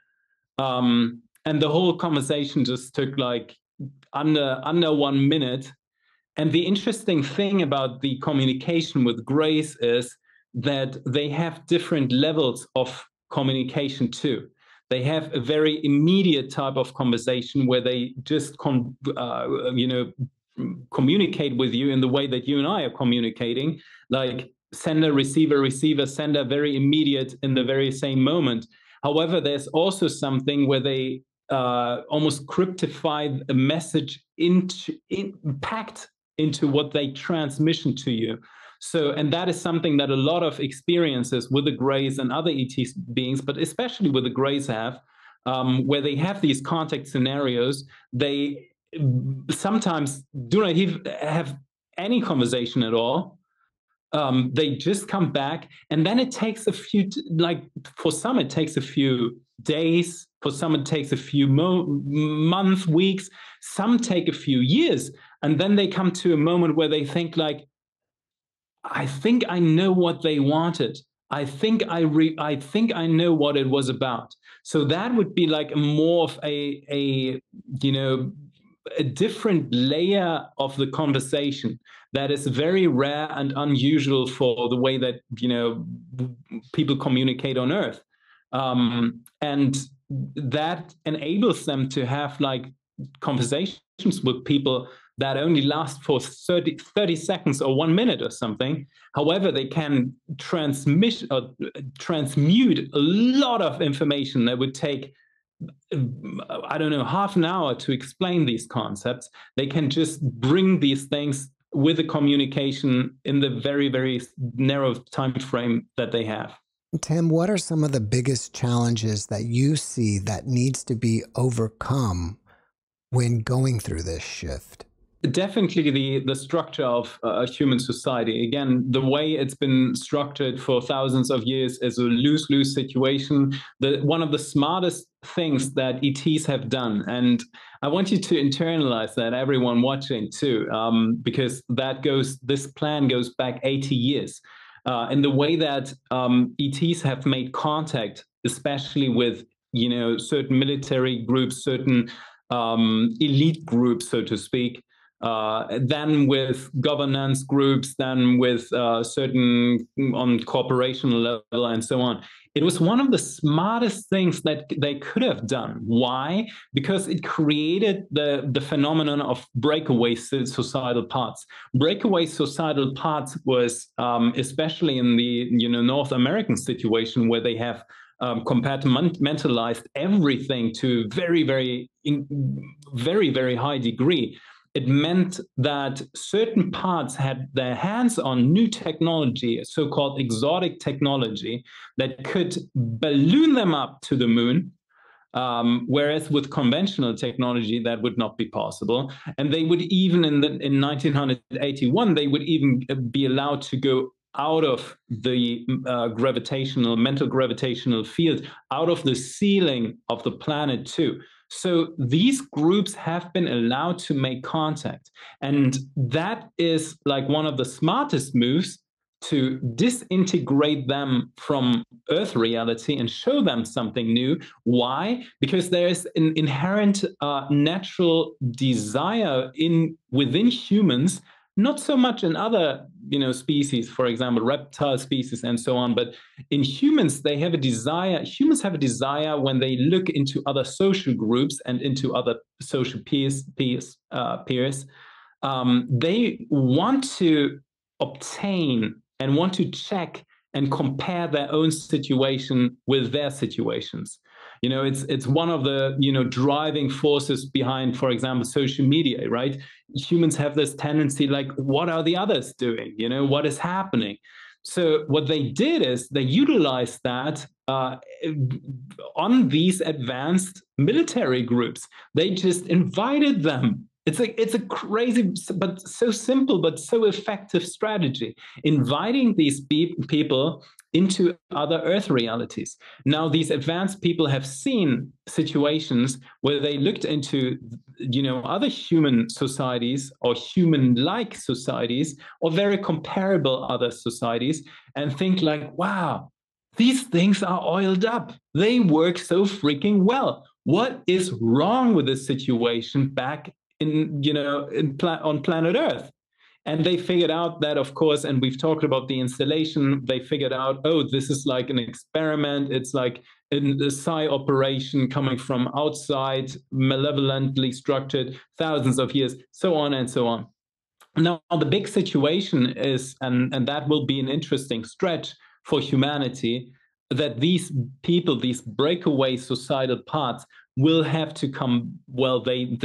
And the whole conversation just took like under 1 minute. And the interesting thing about the communication with Grace is that they have different levels of communication too. They have a very immediate type of conversation where they just communicate with you in the way that you and I are communicating, like sender, receiver, sender, very immediate in the very same moment. However, there's also something where they almost cryptify a message packed into what they transmission to you. So, and that is something that a lot of experiences with the Greys and other ET beings, but especially with the Greys have, where they have these contact scenarios. They sometimes do not even have any conversation at all. They just come back, and then it takes a few, like for some it takes a few days, for some it takes a few months, weeks, some take a few years, and then they come to a moment where they think like, I think I know what they wanted. I think I know what it was about. So that would be like more of a different layer of the conversation that is very rare and unusual for the way that people communicate on Earth, and that enables them to have like conversations with people that only last for 30 seconds or 1 minute or something. However, they can transmute a lot of information that would take, I don't know, half an hour to explain these concepts. They can just bring these things with the communication in the very, very narrow time frame that they have. Tim, what are some of the biggest challenges that you see that needs to be overcome when going through this shift? Definitely the structure of human society. Again, the way it's been structured for thousands of years is a lose-lose situation. One of the smartest things that ETs have done, and I want you to internalize that, everyone watching too, because this plan goes back 80 years. In the way that ETs have made contact, especially with certain military groups, certain elite groups, so to speak, then with governance groups, then with certain on corporational level and so on. It was one of the smartest things that they could have done. Why? Because it created the phenomenon of breakaway societal parts. Breakaway societal parts was especially in the North American situation, where they have compartmentalized everything to very, very high degree. It meant that certain parts had their hands on new technology, so-called exotic technology, that could balloon them up to the moon, whereas with conventional technology, that would not be possible. And they would even, in 1981, they would even be allowed to go out of the mental gravitational field, out of the ceiling of the planet too. So these groups have been allowed to make contact. And that is like one of the smartest moves, to disintegrate them from Earth reality and show them something new. Why? Because there is an inherent natural desire within humans, not so much in other species, for example, reptile species and so on, but in humans, they have a desire. Humans have a desire when they look into other social groups and into other social peers. They want to obtain and want to check and compare their own situation with their situations. It's one of the driving forces behind, for example, social media, right? Humans have this tendency, like, what are the others doing? What is happening? So what they did is they utilized that on these advanced military groups. They just invited them. It's a crazy, but so simple, but so effective strategy, inviting these people into other Earth realities. Now, these advanced people have seen situations where they looked into, other human societies or human-like societies or very comparable other societies, and think like, wow, these things are oiled up. They work so freaking well. What is wrong with this situation back on planet Earth? And they figured out that, of course, and we've talked about the installation, they figured out, oh, this is like an experiment. It's like a psi operation coming from outside, malevolently structured, thousands of years, so on and so on. Now, the big situation is, and that will be an interesting stretch for humanity, that these people, these breakaway societal parts, will have to come. Well, they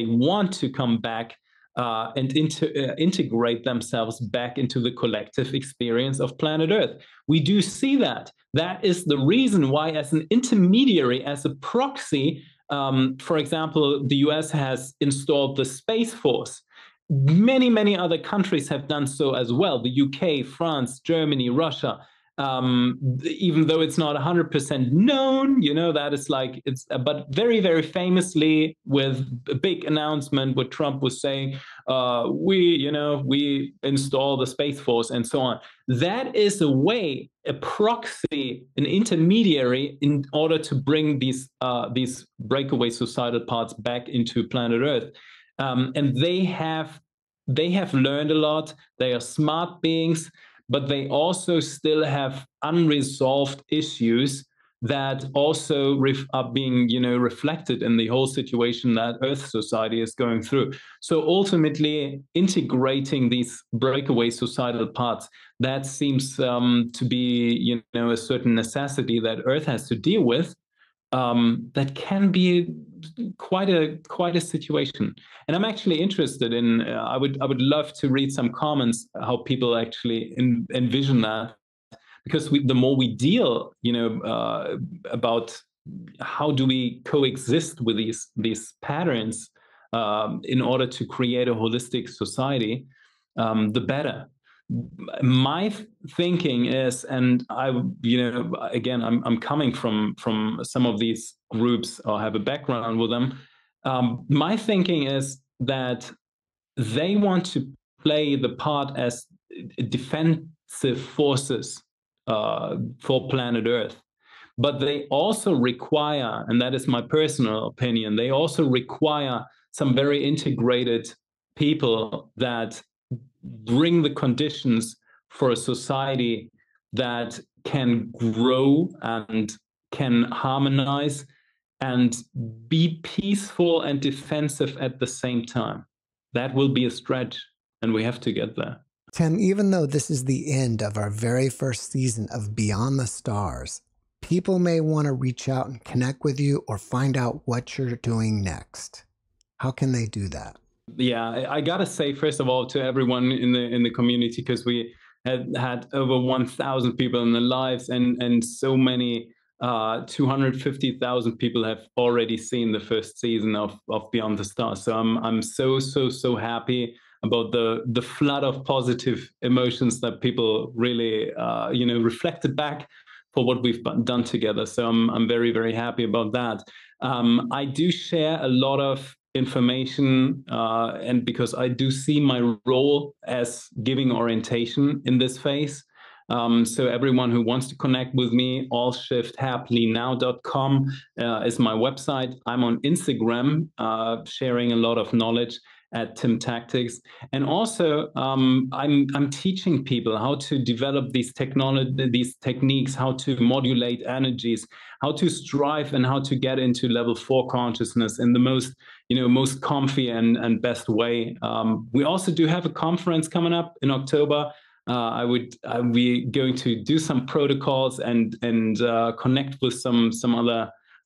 want to come back and integrate themselves back into the collective experience of planet Earth. We do see that. That is the reason why, as an intermediary, as a proxy, for example, the US has installed the Space Force. Many other countries have done so as well. The UK, France, Germany, Russia. Even though it's not 100% known, that is like but very famously, with a big announcement, what Trump was saying, we install the Space Force and so on. That is a way, a proxy, an intermediary, in order to bring these breakaway societal parts back into planet Earth. And they have learned a lot. They are smart beings, but they also still have unresolved issues that also are being, reflected in the whole situation that Earth society is going through. So ultimately, integrating these breakaway societal parts, that seems to be, a certain necessity that Earth has to deal with. That can be quite a situation. And I'm actually interested in, I would love to read some comments, how people actually envision that, because the more we deal, about how do we coexist with these patterns in order to create a holistic society, the better. My thinking is, and again, I'm coming from some of these groups, or have a background with them. My thinking is that they want to play the part as defensive forces for planet Earth, but they also require, and that is my personal opinion, they also require some very integrated people that bring the conditions for a society that can grow and can harmonize and be peaceful and defensive at the same time. That will be a stretch, and we have to get there. Tim, even though this is the end of our very first season of Beyond the Stars, people may want to reach out and connect with you or find out what you're doing next. How can they do that? Yeah, I gotta say, first of all, to everyone in the community, because we had over 1,000 people in the lives, and so many 250,000 people have already seen the first season of Beyond the Stars. So I'm so happy about the flood of positive emotions that people really reflected back for what we've done together. So I'm very happy about that. I do share a lot of information, and because I do see my role as giving orientation in this phase. So everyone who wants to connect with me, allshifthappily.now.com is my website. I'm on Instagram, sharing a lot of knowledge at Tim Tactics. And also, I'm teaching people how to develop these techniques, how to modulate energies, how to strive, and how to get into level 4 consciousness in the most comfy and best way. We also do have a conference coming up in October. I'll be going to do some protocols and connect with some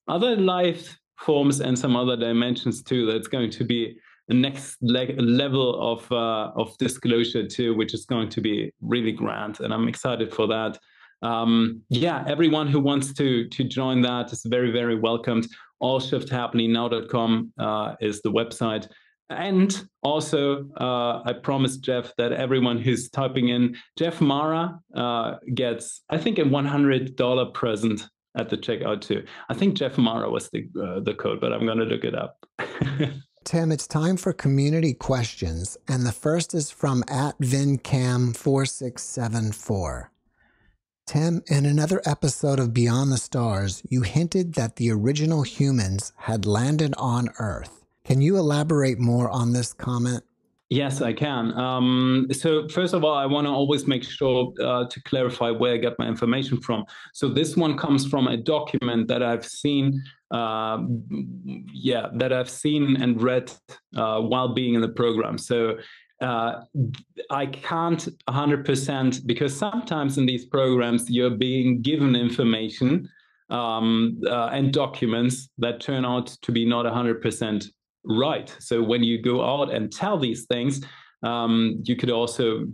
other life forms and some other dimensions too. That's going to be the next level of disclosure too, which is going to be really grand, and I'm excited for that. Everyone who wants to join that is very welcomed. allshifthappily.now.com is the website. And also, I promised Jeff that everyone who's typing in JeffMara gets, I think, a $100 present at the checkout too. I think JeffMara was the code, but I'm going to look it up. Tim, it's time for community questions, and the first is from @VinCam4674. Tim, in another episode of Beyond the Stars, you hinted that the original humans had landed on Earth. Can you elaborate more on this comment? Yes, I can. So first of all, I want to always make sure to clarify where I get my information from. So this one comes from a document that I've seen, that I've seen and read while being in the program. So uh, I can't 100% because sometimes in these programs you're being given information and documents that turn out to be not 100% right. So when you go out and tell these things, you could also,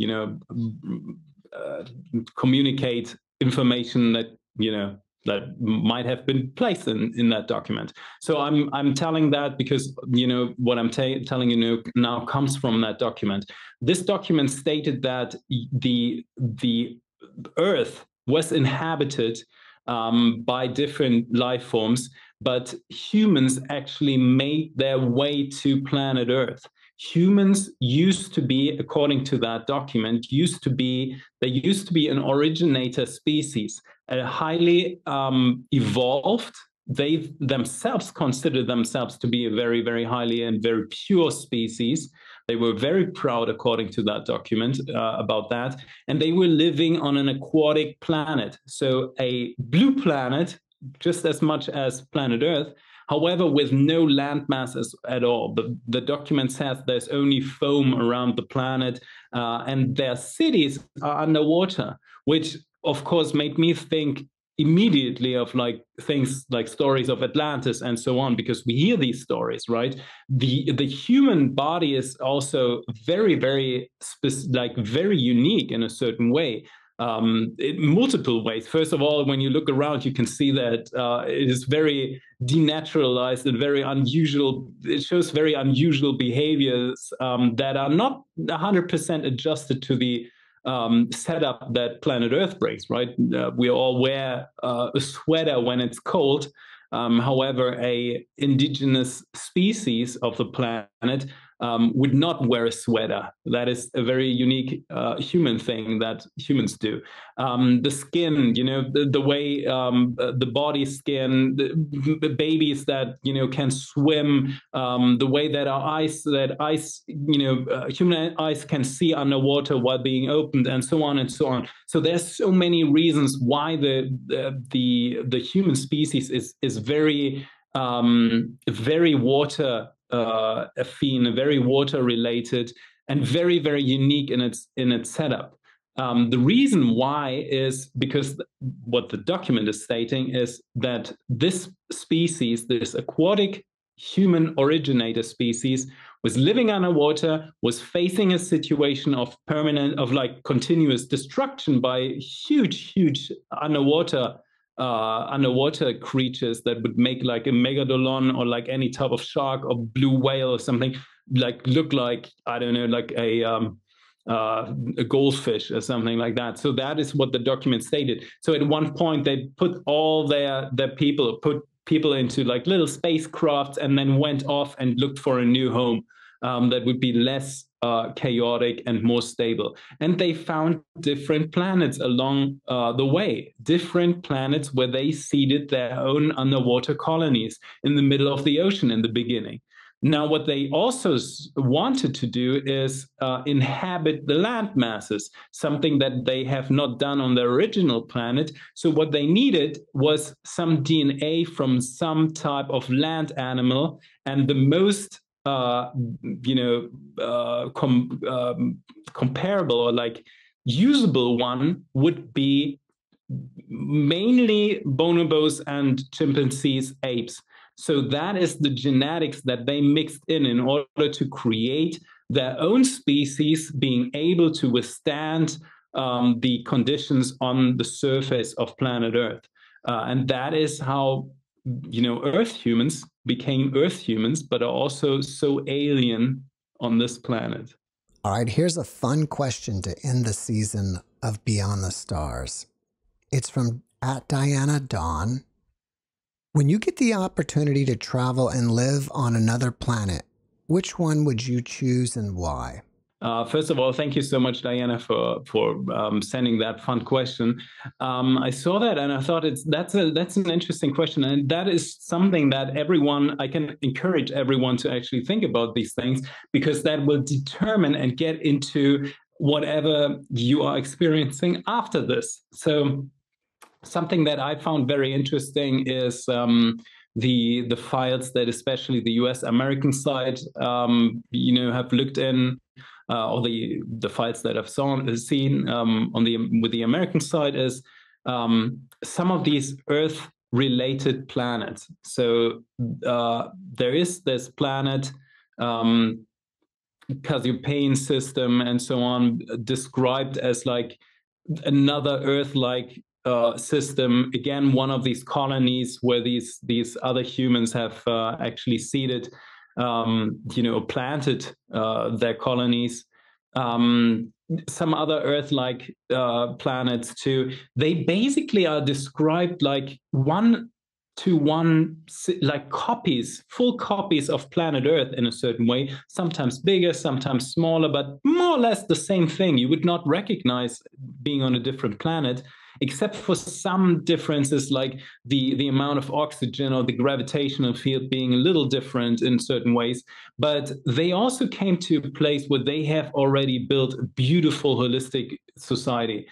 communicate information that that might have been placed in that document. So I'm telling that because what I'm telling you now comes from that document. This document stated that the Earth was inhabited by different life forms, but humans actually made their way to planet Earth. Humans used to be, according to that document, used to be an originator species, a highly evolved. They themselves consider themselves to be a very, very highly and very pure species. They were very proud, according to that document, about that. And they were living on an aquatic planet. So a blue planet, just as much as planet Earth, however, with no land masses at all. The document says there's only foam around the planet, and their cities are underwater, which of course made me think immediately of like things like stories of Atlantis and so on, because we hear these stories, right? The human body is also very, very very unique in a certain way, in multiple ways. First of all, when you look around, you can see that it is very denaturalized and very unusual. It shows very unusual behaviors that are not 100% adjusted to the setup that planet Earth brings, right? We all wear a sweater when it's cold. However, a indigenous species of the planet would not wear a sweater. That is a very unique human thing that humans do. The skin, the way the body skin, the babies that can swim, the way that human eyes can see underwater while being opened, and so on and so on. So there's so many reasons why the human species is very very water affine, very water related, and very, very unique in its setup. The reason why is because what the document is stating is that this species, this aquatic human originator species, was living underwater, was facing a situation of continuous destruction by huge underwater creatures that would make like a megalodon or like any type of shark or blue whale or something look like, I don't know, like a goldfish or something like that. So that is what the document stated. So at one point they put all their people into like little spacecrafts and then went off and looked for a new home that would be less chaotic and more stable. And they found different planets along the way, different planets where they seeded their own underwater colonies in the middle of the ocean in the beginning. Now, what they also wanted to do is inhabit the land masses, something that they have not done on their original planet. So what they needed was some DNA from some type of land animal, and the most comparable or like usable one would be mainly bonobos and chimpanzees, apes. So that is the genetics that they mixed in order to create their own species, being able to withstand the conditions on the surface of planet Earth. And that is how Earth humans became Earth humans, but are also so alien on this planet. All right, here's a fun question to end the season of Beyond the Stars. It's from @DianaDawn. When you get the opportunity to travel and live on another planet, which one would you choose and why? First of all, thank you so much, Diana, for sending that fun question. I saw that and I thought that's an interesting question, and that is something that I can encourage everyone to actually think about these things, because that will determine and get into whatever you are experiencing after this. So something that I found very interesting is the files that especially the U.S. American side have looked in, or the files that I've seen on with the American side is some of these Earth related planets. So there is this planet, Cassiopean system and so on, described as like another Earth-like system. Again, one of these colonies where these other humans have actually seeded, planted their colonies. Some other Earth-like planets too. They basically are described like 1-to-1, like copies, full copies of planet Earth in a certain way, sometimes bigger, sometimes smaller, but more or less the same thing. You would not recognize being on a different planet, except for some differences like the amount of oxygen or the gravitational field being a little different in certain ways. But they also came to a place where they have already built a beautiful holistic society.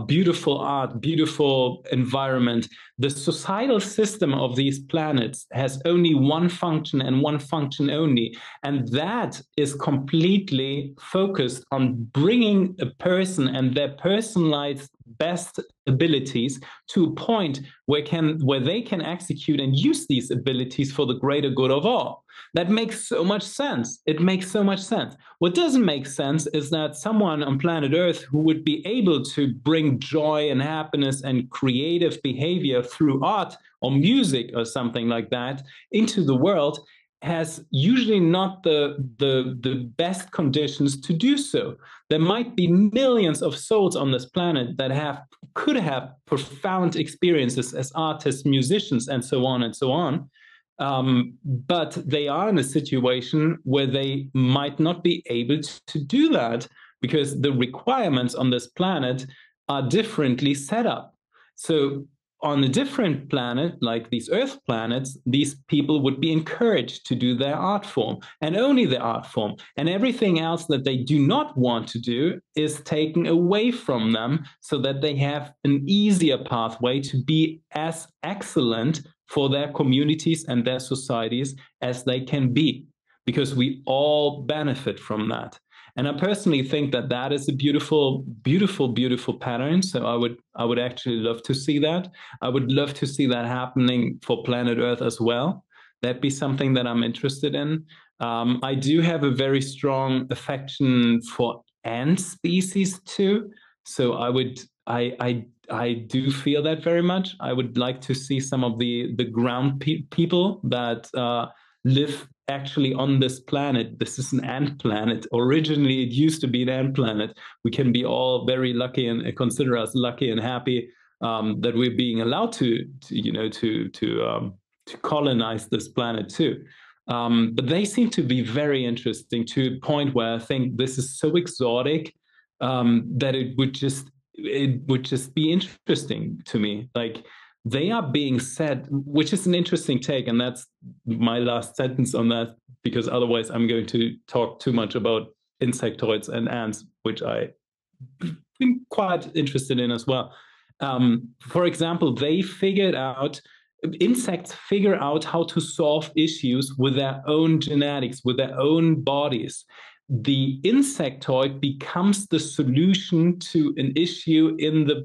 Beautiful art, beautiful environment. The societal system of these planets has only one function and one function only, and that is completely focused on bringing a person and their personalized best abilities to a point where they can execute and use these abilities for the greater good of all. That makes so much sense. It makes so much sense. What doesn't make sense is that someone on planet Earth who would be able to bring joy and happiness and creative behavior through art or music or something like that into the world has usually not the best conditions to do so. There might be millions of souls on this planet that could have profound experiences as artists, musicians, and so on and so on. But they are in a situation where they might not be able to do that because the requirements on this planet are differently set up. So on a different planet, like these Earth planets, these people would be encouraged to do their art form and only their art form. And everything else that they do not want to do is taken away from them so that they have an easier pathway to be as excellent for their communities and their societies as they can be, because we all benefit from that. And I personally think that that is a beautiful, beautiful, beautiful pattern. So I would actually love to see that. I would love to see that happening for planet Earth as well. That'd be something that I'm interested in. I do have a very strong affection for ant species too. So I do feel that very much. I would like to see some of the ground people that live actually on this planet. This is an ant planet. Originally, it used to be an ant planet. We can be all very lucky and consider us lucky and happy that we're being allowed to colonize this planet too. But they seem to be very interesting to a point where I think this is so exotic that it would just be interesting to me. Like, they are being said, which is an interesting take, and that's my last sentence on that, because otherwise I'm going to talk too much about insectoids and ants, which I've been quite interested in as well. For example, insects figure out how to solve issues with their own genetics, with their own bodies. The insectoid becomes the solution to an issue in the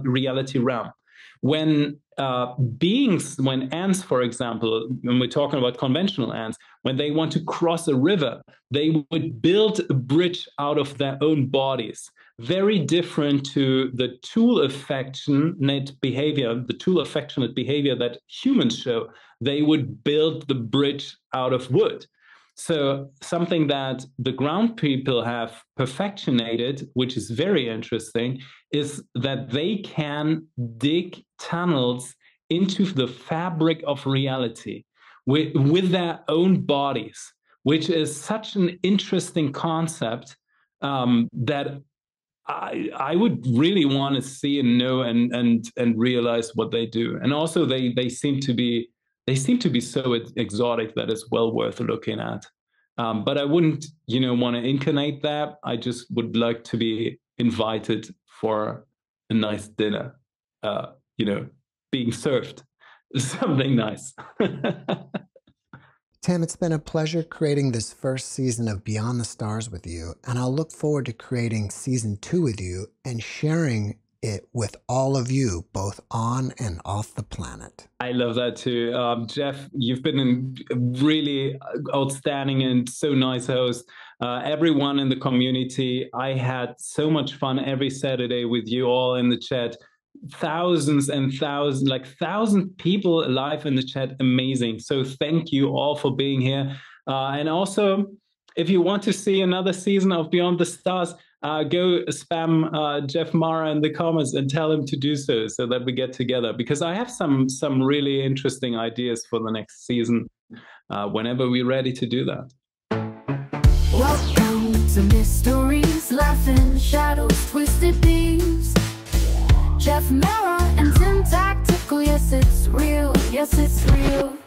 reality realm. When ants, for example, when we're talking about conventional ants, when they want to cross a river, they would build a bridge out of their own bodies. Very different to the tool affectionate behavior that humans show. They would build the bridge out of wood. So something that the ground people have perfectionated, which is very interesting, is that they can dig tunnels into the fabric of reality with their own bodies, which is such an interesting concept that I would really want to see and know and realize what they do. And also they seem to be so exotic that it's well worth looking at. But I wouldn't, want to incarnate that. I just would like to be invited for a nice dinner, being served something nice. Tim, it's been a pleasure creating this first season of Beyond the Stars with you, and I'll look forward to creating season 2 with you and sharing it with all of you, both on and off the planet. I love that too. Jeff, you've been a really outstanding and so nice host. Everyone in the community, I had so much fun every Saturday with you all in the chat. Thousands and thousands, like 1,000 people live in the chat. Amazing. So thank you all for being here. And also, if you want to see another season of Beyond the Stars, go spam JeffMara in the comments and tell him to do so that we get together, because I have some really interesting ideas for the next season whenever we're ready to do that. Welcome to Mysteries, Laughing Shadows, Twisted Beams. JeffMara and Tim Tactical, yes it's real, yes it's real.